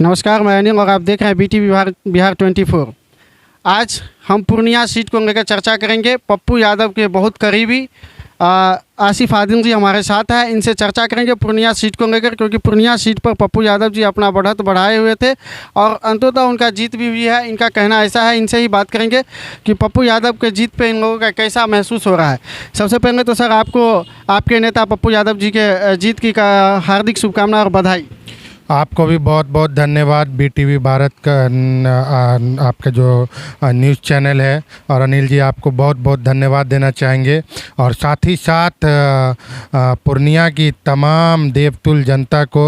नमस्कार, मैं अनिल और आप देख रहे हैं BT बिहार 24। आज हम पूर्णिया सीट को लेकर चर्चा करेंगे। पप्पू यादव के बहुत करीबी आसिफ आदिल जी हमारे साथ हैं। इनसे चर्चा करेंगे पूर्णिया सीट को लेकर, क्योंकि पूर्णिया सीट पर पप्पू यादव जी अपना बढ़त बढ़ाए हुए थे और अंततः उनका जीत भी हुई है। इनका कहना ऐसा है, इनसे ही बात करेंगे कि पप्पू यादव के जीत पे इन लोगों का कैसा महसूस हो रहा है। सबसे पहले तो सर, आपको आपके नेता पप्पू यादव जी के जीत की हार्दिक शुभकामनाएं और बधाई। आपको भी बहुत बहुत धन्यवाद। BTV भारत का आपका जो न्यूज़ चैनल है, और अनिल जी आपको बहुत बहुत धन्यवाद देना चाहेंगे। और साथ ही साथ पूर्णिया की तमाम देवतुल जनता को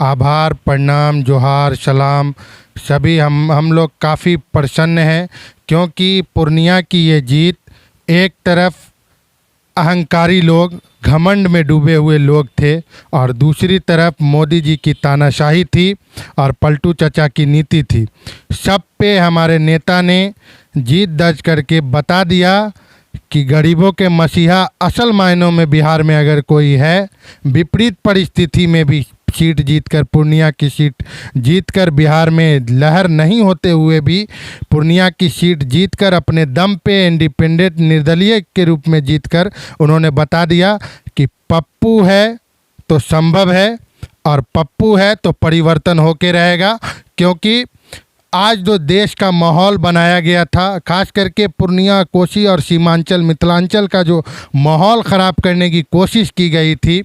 आभार, प्रणाम, जोहार, सलाम। सभी हम लोग काफ़ी प्रसन्न हैं, क्योंकि पूर्णिया की ये जीत, एक तरफ अहंकारी लोग, घमंड में डूबे हुए लोग थे, और दूसरी तरफ मोदी जी की तानाशाही थी और पलटू चचा की नीति थी। सब पे हमारे नेता ने जीत दर्ज करके बता दिया कि गरीबों के मसीहा असल मायनों में बिहार में अगर कोई है, विपरीत परिस्थिति में भी सीट जीतकर, पूर्णिया की सीट जीतकर, बिहार में लहर नहीं होते हुए भी पूर्णिया की सीट जीतकर, अपने दम पे इंडिपेंडेंट निर्दलीय के रूप में जीतकर उन्होंने बता दिया कि पप्पू है तो संभव है, और पप्पू है तो परिवर्तन होके रहेगा। क्योंकि आज जो देश का माहौल बनाया गया था, खास करके पूर्णिया, कोसी और सीमांचल, मिथिलांचल का जो माहौल ख़राब करने की कोशिश की गई थी,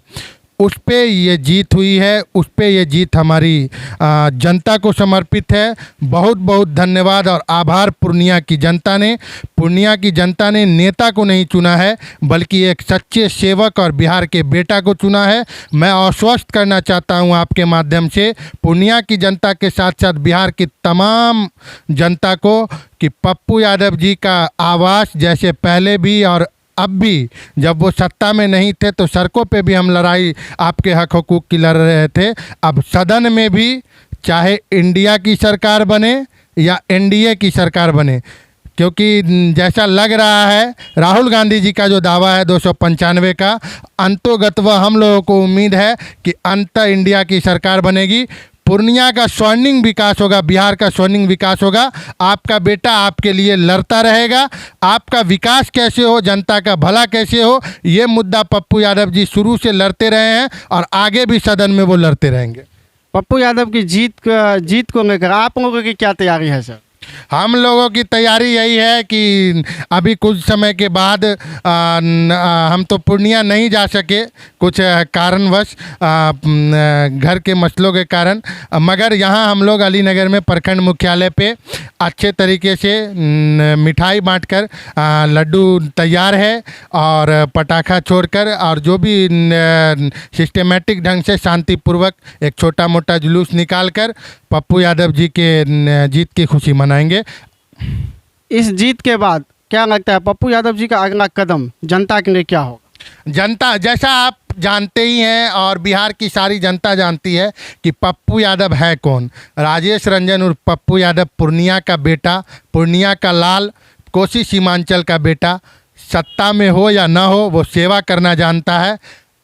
उस पे ये जीत हुई है। उस पे ये जीत हमारी जनता को समर्पित है। बहुत बहुत धन्यवाद और आभार पूर्णिया की जनता ने। पूर्णिया की जनता ने नेता को नहीं चुना है, बल्कि एक सच्चे सेवक और बिहार के बेटा को चुना है। मैं आश्वस्त करना चाहता हूं आपके माध्यम से पूर्णिया की जनता के साथ साथ बिहार की तमाम जनता को कि पप्पू यादव जी का आवाज़, जैसे पहले भी और अब भी, जब वो सत्ता में नहीं थे तो सड़कों पे भी हम लड़ाई आपके हक हुकूक की लड़ रहे थे, अब सदन में भी, चाहे इंडिया की सरकार बने या NDA की सरकार बने, क्योंकि जैसा लग रहा है राहुल गांधी जी का जो दावा है 295 का, अंतोगत्वा हम लोगों को उम्मीद है कि अंत इंडिया की सरकार बनेगी। पूर्णिया का स्वर्णिम विकास होगा, बिहार का स्वर्णिम विकास होगा। आपका बेटा आपके लिए लड़ता रहेगा। आपका विकास कैसे हो, जनता का भला कैसे हो, ये मुद्दा पप्पू यादव जी शुरू से लड़ते रहे हैं और आगे भी सदन में वो लड़ते रहेंगे। पप्पू यादव की जीत को लेकर आप लोगों की क्या तैयारी है सर? हम लोगों की तैयारी यही है कि अभी कुछ समय के बाद हम तो पूर्णिया नहीं जा सके, कुछ कारणवश, घर के मसलों के कारण, मगर यहाँ हम लोग अलीनगर में प्रखंड मुख्यालय पे अच्छे तरीके से मिठाई बांटकर, लड्डू तैयार है, और पटाखा छोड़कर, और जो भी सिस्टमेटिक ढंग से शांतिपूर्वक एक छोटा मोटा जुलूस निकालकर पप्पू यादव जी के जीत की खुशी मनाएंगे। इस जीत के बाद क्या लगता है पप्पू यादव जी का अगला कदम जनता के लिए क्या होगा? जनता, जैसा आप जानते ही हैं और बिहार की सारी जनता जानती है कि पप्पू यादव है कौन। राजेश रंजन उर्फ पप्पू यादव पूर्णिया का बेटा, पूर्णिया का लाल, कोसी सीमांचल का बेटा। सत्ता में हो या ना हो, वो सेवा करना जानता है।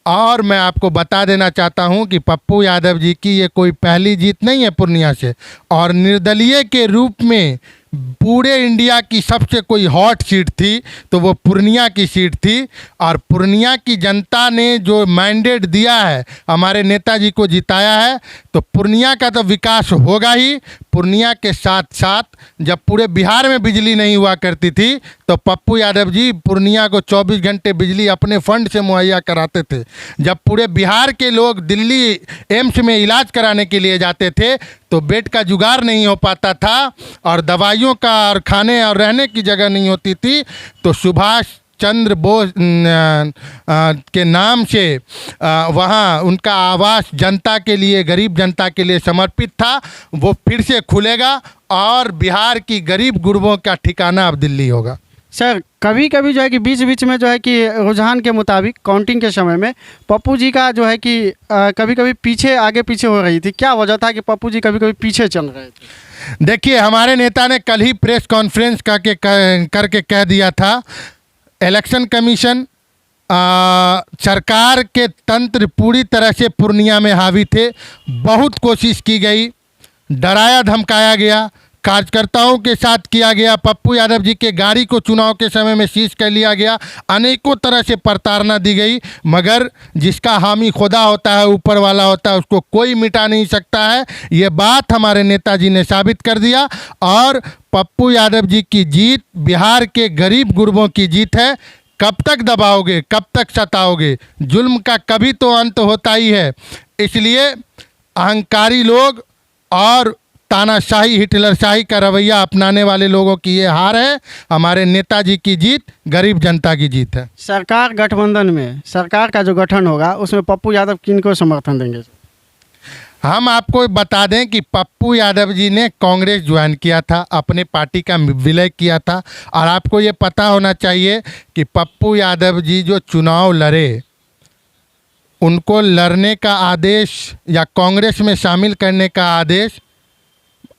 और मैं आपको बता देना चाहता हूं कि पप्पू यादव जी की ये कोई पहली जीत नहीं है पूर्णिया से, और निर्दलीय के रूप में पूरे इंडिया की सबसे कोई हॉट सीट थी तो वो पूर्णिया की सीट थी। और पूर्णिया की जनता ने जो मैंडेट दिया है, हमारे नेताजी को जिताया है, तो पूर्णिया का तो विकास होगा ही। पूर्णिया के साथ साथ जब पूरे बिहार में बिजली नहीं हुआ करती थी तो पप्पू यादव जी पूर्णिया को 24 घंटे बिजली अपने फंड से मुहैया कराते थे। जब पूरे बिहार के लोग दिल्ली एम्स में इलाज कराने के लिए जाते थे तो बेड का जुगाड़ नहीं हो पाता था, और दवाइयों का और खाने और रहने की जगह नहीं होती थी, तो सुभाष चंद्र बोस के नाम से वहाँ उनका आवास जनता के लिए, गरीब जनता के लिए समर्पित था। वो फिर से खुलेगा और बिहार की गरीब गुरबों का ठिकाना अब दिल्ली होगा। सर, कभी कभी जो है कि बीच बीच में जो है कि रुझान के मुताबिक काउंटिंग के समय में पप्पू जी का जो है कि कभी कभी पीछे आगे पीछे हो रही थी। क्या वजह था कि पप्पू जी कभी कभी पीछे चल रहे थे? देखिए, हमारे नेता ने कल ही प्रेस कॉन्फ्रेंस करके कह दिया था, इलेक्शन कमीशन सरकार के तंत्र पूरी तरह से पूर्णिया में हावी थे। बहुत कोशिश की गई, डराया धमकाया गया, कार्यकर्ताओं के साथ किया गया। पप्पू यादव जी के गाड़ी को चुनाव के समय में सीज कर लिया गया, अनेकों तरह से प्रताड़ना दी गई, मगर जिसका हामी खुदा होता है, ऊपर वाला होता है, उसको कोई मिटा नहीं सकता है। ये बात हमारे नेताजी ने साबित कर दिया और पप्पू यादव जी की जीत बिहार के गरीब गुरबों की जीत है। कब तक दबाओगे, कब तक सताओगे? जुल्म का कभी तो अंत होता ही है। इसलिए अहंकारी लोग और तानाशाही, हिटलरशाही का रवैया अपनाने वाले लोगों की ये हार है। हमारे नेताजी की जीत गरीब जनता की जीत है। सरकार गठबंधन में सरकार का जो गठन होगा उसमें पप्पू यादव किन को समर्थन देंगे? हम आपको बता दें कि पप्पू यादव जी ने कांग्रेस ज्वाइन किया था, अपने पार्टी का विलय किया था। और आपको ये पता होना चाहिए कि पप्पू यादव जी जो चुनाव लड़े, उनको लड़ने का आदेश या कांग्रेस में शामिल करने का आदेश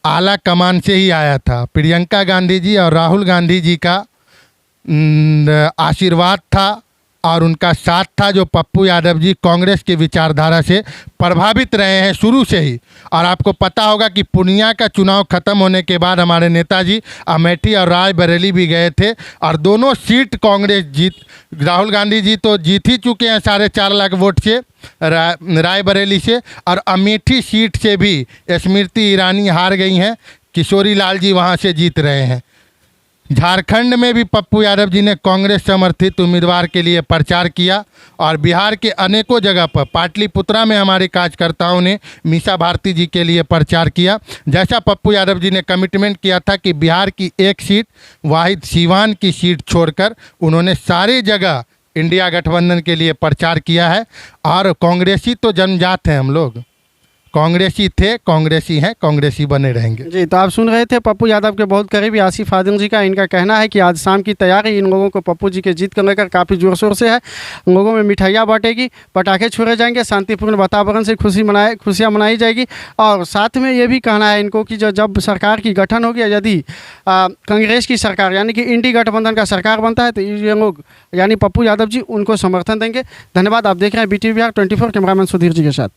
आला कमान से ही आया था। प्रियंका गांधी जी और राहुल गांधी जी का आशीर्वाद था और उनका साथ था, जो पप्पू यादव जी कांग्रेस की विचारधारा से प्रभावित रहे हैं शुरू से ही। और आपको पता होगा कि पूर्णिया का चुनाव खत्म होने के बाद हमारे नेताजी अमेठी और रायबरेली भी गए थे और दोनों सीट कांग्रेस राहुल गांधी जी तो जीत ही चुके हैं 4.5 लाख वोट से रायबरेली से, और अमेठी सीट से भी स्मृति ईरानी हार गई हैं, किशोरी लाल जी वहाँ से जीत रहे हैं। झारखंड में भी पप्पू यादव जी ने कांग्रेस समर्थित उम्मीदवार के लिए प्रचार किया और बिहार के अनेकों जगह पर, पाटलिपुत्रा में हमारे कार्यकर्ताओं ने मीसा भारती जी के लिए प्रचार किया। जैसा पप्पू यादव जी ने कमिटमेंट किया था कि बिहार की एक सीट, वाहिद सीवान की सीट छोड़कर, उन्होंने सारी जगह इंडिया गठबंधन के लिए प्रचार किया है। और कांग्रेसी तो जन्मजात हैं, हम लोग कांग्रेसी थे, कांग्रेसी हैं, कांग्रेसी बने रहेंगे। जी, तो आप सुन रहे थे पप्पू यादव के बहुत करीबी आसिफ आदिम जी का। इनका कहना है कि आज शाम की तैयारी इन लोगों को पप्पू जी के जीत को लेकर काफ़ी जोर शोर से है। लोगों में मिठाइयाँ बांटेगी, पटाखे छोड़े जाएंगे, शांतिपूर्ण वातावरण से खुशियाँ मनाई जाएगी। और साथ में ये भी कहना है इनको कि जब सरकार की गठन होगी, यदि कांग्रेस की सरकार यानी कि इंडी गठबंधन का सरकार बनता है, तो ये लोग यानी पप्पू यादव जी उनको समर्थन देंगे। धन्यवाद। आप देख रहे हैं BTV बिहार 24, कैमरामैन सुधीर जी के साथ।